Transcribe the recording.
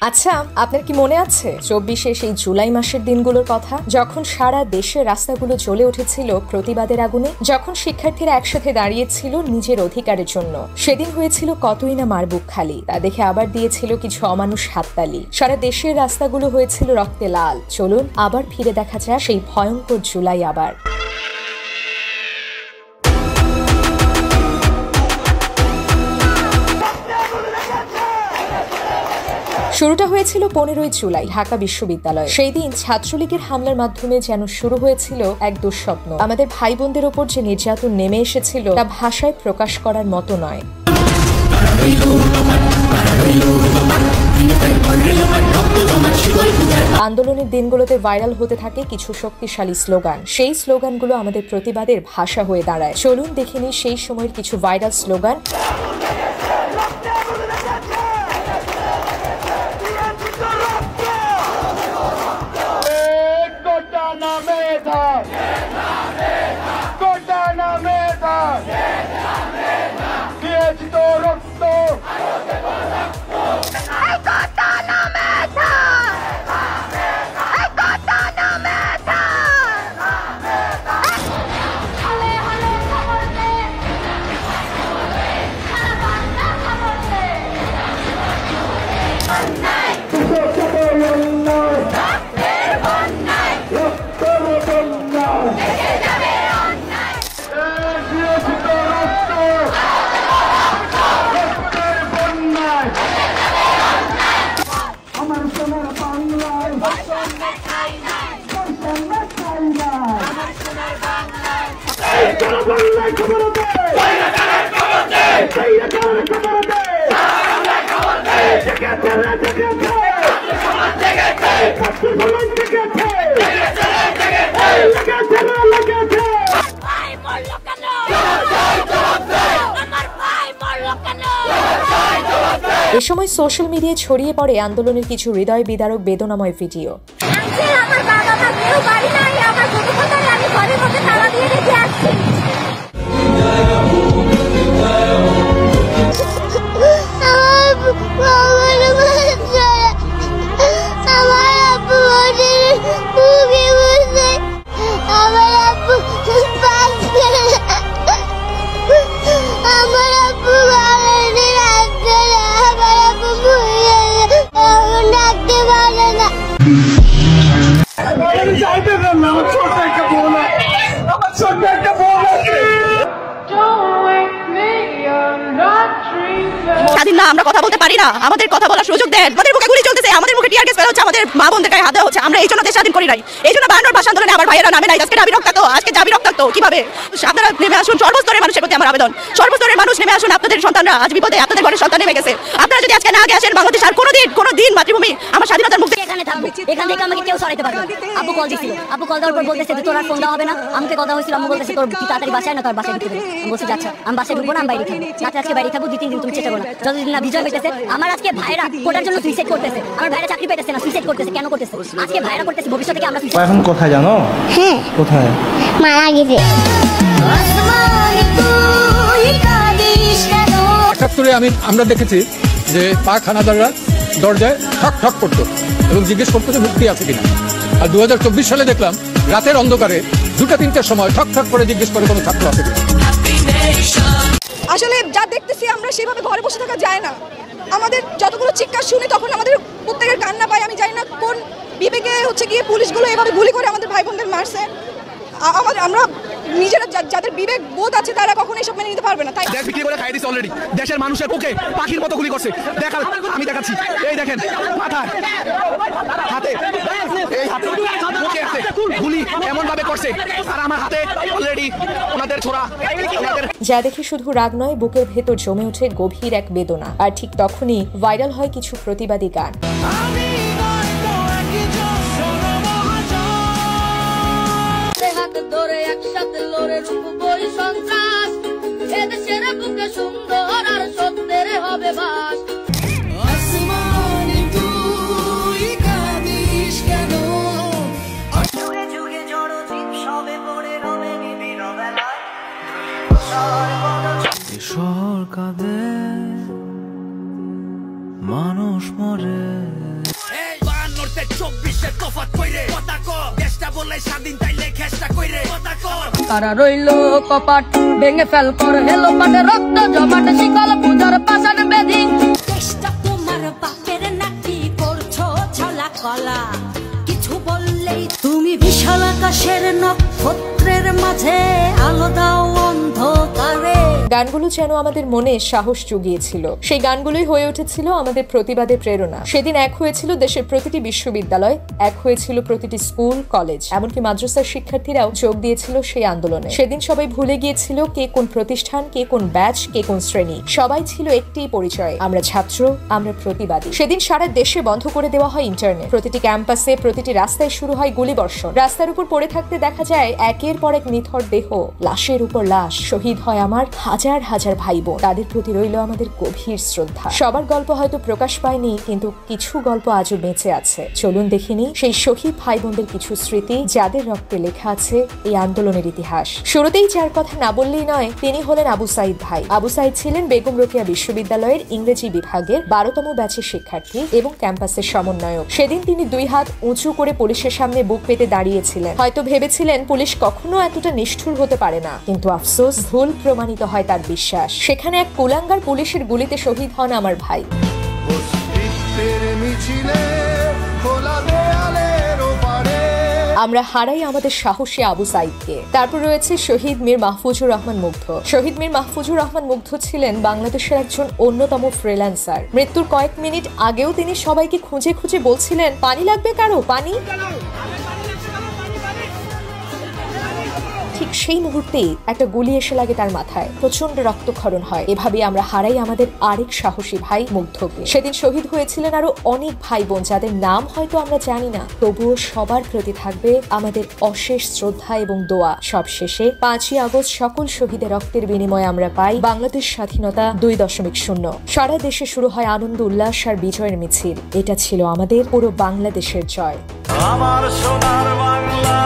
আচ্ছা, আপনার কি মনে আছে ২৪শে সেই জুলাই মাসের দিনগুলোর কথা, যখন সারা দেশের রাস্তাগুলো জ্বলে উঠেছিল প্রতিবাদের আগুনে, যখন শিক্ষার্থীরা একসাথে দাঁড়িয়েছিল নিজের অধিকারের জন্য? সেদিন হয়েছিল কতই না মারবুক খালি, তা দেখে আবার দিয়েছিল কিছু অমানুষ হাততালি। সারা দেশের রাস্তাগুলো হয়েছিল রক্তে লাল। চলুন আবার ফিরে দেখা যায় সেই ভয়ঙ্কর জুলাই আবার। শুরুটা হয়েছিল ১৫ই জুলাই ঢাকা বিশ্ববিদ্যালয়। সেই দিন ছাত্রলীগের হামলার মাধ্যমে যেন শুরু হয়েছিল এক দুঃস্বপ্ন। আমাদের ভাই বোনদের ওপর যে নির্যাতন নেমে এসেছিল তা ভাষায় প্রকাশ করার মতো নয়। আন্দোলনের দিনগুলোতে ভাইরাল হতে থাকে কিছু শক্তিশালী স্লোগান। সেই স্লোগানগুলো আমাদের প্রতিবাদের ভাষা হয়ে দাঁড়ায়। চলুন দেখে নিই সেই সময়ের কিছু ভাইরাল স্লোগান। এ সময় সোশ্যাল মিডিয়ায় ছড়িয়ে পড়ে আন্দোলনের কিছু হৃদয় বিদারক বেদনাময় ভিডিও। স্বাধীন না, আমরা কথা বলতে পারি না, আমাদের কথা বলার সুযোগ দেন। আমাদের মুখে গুলি চলতেছে, আমাদের মুখে টিয়ার গ্যাস ফেলা হচ্ছে, আমাদের মা বোনদের গায়ে হাত দেওয়া হচ্ছে। আমরা এই জন্য দেশ স্বাধীন করি নাই, এই জন্য ৫২ ভাষা আন্দোলনে আমার ভাইয়েরা নামে নাই। আজকে দাবি রক্তাক্ত, আজকে দাবি রক্তাক্ত কিভাবে? আপনারা নেমে আসুন, সর্বস্তরের মানুষের প্রতি আমার আবেদন, সর্বস্তরের মানুষ নেমে আসুন। আপনাদের সন্তানরা আজ বিপদে, আপনাদের ঘরের সন্তান নেমে গেছে। আপনারা যদি আজকে না আগে আসেন, বাংলাদেশ আর কোনোদিন মাতৃভূমি আমার স্বাধীনতার মুক্তি এখানে থাকবে। এখান থেকে আমাকে কেউ সরাইতে পারবে না। আব্বু কল দিছিল, আব্বু কল দেওয়ার পর বলতেছে যে তোর আর ফোন দেওয়া হবে না। আমাকে কথা হয়েছিল, আম্মু বলতেছে তোর তুই তাড়াতাড়ি বাসায় না, তোর বাসায় ঢুকতে দেবে। আমি বলছি আচ্ছা, আমি বাসায় ঢুকবো না, আমি বাইরে থাকবো। রাতে আজকে বাইরে থাকবো, ২-৩ দিন তুমি চেষ্টা করো না। যতদিন না বিজয় হইতেছে। আমার আজকে ভাইরা কোটার জন্য সুইসাইড করতেছে, আমার ভাইরা চাকরি পাইতেছে না, সুইসাইড করতেছে। কেন করতেছে? আজকে ভাইরা করতেছে, ভবিষ্যতে কি আমরা এখন কোথায় জানো? হ্যাঁ, কোথায় মারা গেছে। ৭৮-এ আমরা দেখেছি যে পাক হানাদাররা দরজায় ঠক ঠক করতো এবং জিজ্ঞেস করতো যে মুক্তি আছে কিনা। আর ২০২৪ সালে দেখলাম রাতের অন্ধকারে ২টা-৩টার সময় ঠক ঠক করে জিজ্ঞেস করে কোনো ছাত্র আছে কিনা। আসলে যা দেখতেছি আমরা সেভাবে ঘরে বসে থাকা যায় না। আমাদের যতগুলো চিৎকার শুনি তখন আমাদের প্রত্যেকের কান্না পায়। আমি জানি না কোন বিবেকে গিয়ে পুলিশগুলো এভাবে গুলি করে আমাদের ভাই বোনদের মারছে। আমরা নিজেরা যাদের বিবেক বোধ আছে তারা কখনো এসব মেনে নিতে পারবে না। তাই দেশ বিক্রি করে খাই দিচ্ছে অলরেডি। দেশের মানুষের বুকে পাখির মতো গুলি করছে। আমি দেখাচ্ছি, এই দেখেন মাথায়, হাতে, এই হাতে মুখে আছে গুলি এমন ভাবে করছে। আর আমার হাতে অলরেডি ওনাদের ছোড়া। যা দেখে শুধু রাগ নয়, বুকের ভেতর জমে ওঠে গভীর এক বেদনা। আর ঠিক তখনই ভাইরাল হয় কিছু প্রতিবাদী গান। একসাথে লড়ে রূপবই সন্ত্রাস, এদেশের বুকে সুন্দর আর সত্যের হবে বাস। আসমানে তুই কাঁদিস কেন? যুগে যুগে জড় জীব সবে পড়ে রবে নিবিড় বেলায়। শহর কাঁদে, মানুষ মরে। 24-এর তফাৎ কইরে কথা ক দেশটা বলে স্বাধীন তাইলে খেসটা কইরে কথা ক কারা রইলো কপাট ভেঙে ফেল কর হেলো পাটে রক্ত জমাট শিকল পূজার পাশান বেদিন চেষ্টা তোমার বাপের নাকি করছো ছলা কলা কিছু বললেই তুমি বিশাল আকাশের নক্ষত্রের মাঝে আলো দাও অন্ধকারে। গানগুলো যেন আমাদের মনে সাহস জুগিয়েছিল। সেই গানগুলোই হয়ে উঠেছিল আমাদের প্রতিবাদের প্রেরণা। সেদিন এক হয়েছিল দেশের প্রতিটি বিশ্ববিদ্যালয়, এক হয়েছিল প্রতিটি স্কুল কলেজ, এমনকি মাদ্রাসার শিক্ষার্থীরাও যোগ দিয়েছিল সেই আন্দোলনে। সেদিন সবাই ভুলে গিয়েছিল কে কোন প্রতিষ্ঠান, কে কোন ব্যাচ, কে কোন শ্রেণী। সবাই ছিল একটি পরিচয়, আমরা ছাত্র, আমরা প্রতিবাদী। সেদিন সারা দেশে বন্ধ করে দেওয়া হয় ইন্টারনেট। প্রতিটি ক্যাম্পাসে, প্রতিটি রাস্তায় শুরু হয় গুলিবর্ষণ। রাস্তার উপর পড়ে থাকতে দেখা যায় একের পর এক নিথর দেহ, লাশের উপর লাশ। শহীদ হয় আমার হাজার হাজার ভাই বোন। তাদের প্রতি রইল আমাদের গভীর শ্রদ্ধা। সবার গল্প হয়তো প্রকাশ পায়নি, কিন্তু কিছু গল্প আজও বেঁচে আছে। চলুন দেখিনি সেই শহীদ ভাই বোনদের কিছু স্মৃতি, যাদের রক্তে লেখা আছে এই আন্দোলনের ইতিহাস। শুরুতেই যার কথা না বললেই নয়, তিনি হলেন আবু সাইদ ভাই। আবু সাইদ ছিলেন বেগম রোকেয়া বিশ্ববিদ্যালয়ের ইংরেজি বিভাগের 12তম ব্যাচের শিক্ষার্থী এবং ক্যাম্পাসের সমন্বয়ক। সেদিন তিনি 2 হাত উঁচু করে পুলিশের সামনে বুক পেতে দাঁড়িয়েছিলেন। হয়তো ভেবেছিলেন পুলিশ কখনো এতটা নিষ্ঠুর হতে পারে না, কিন্তু আফসোস, ভুল প্রমাণিত হয় তার বিশ্বাস। সেখানে এক কুলাঙ্গার পুলিশের গুলিতে শহীদ হন আমার ভাই। আমরা হারাই আমাদের সাহসী আবু সাইদকে। তারপর রয়েছে শহীদ মীর মাহফুজুর রহমান মুগ্ধ। শহীদ মীর মাহফুজুর রহমান মুগ্ধ ছিলেন বাংলাদেশের একজন অন্যতম ফ্রিল্যান্সার। মৃত্যুর কয়েক মিনিট আগেও তিনি সবাইকে খুঁজে খুঁজে বলছিলেন, পানি লাগবে কারো, পানি। ঠিক সেই মুহূর্তেই একটা গুলি এসে লাগে তার মাথায়, প্রচন্ড রক্তক্ষরণ হয়। এভাবে আমরা হারাই আমাদের আরেক সাহসী ভাই মুগ্ধকে। সেদিন শহীদ হয়েছিলেন আরো অনেক ভাই বোন, যাদের নাম হয়তো আমরা জানি না, তবুও সবার প্রতি থাকবে আমাদের অশেষ শ্রদ্ধা এবং দোয়া। সবশেষে 5ই আগস্ট সকল শহীদের রক্তের বিনিময়ে আমরা পাই বাংলাদেশ স্বাধীনতা 2.0। সারা দেশে শুরু হয় আনন্দ উল্লাস আর বিজয়ের মিছিল। এটা ছিল আমাদের পুরো বাংলাদেশের জয়। আমার সোনার বাংলা।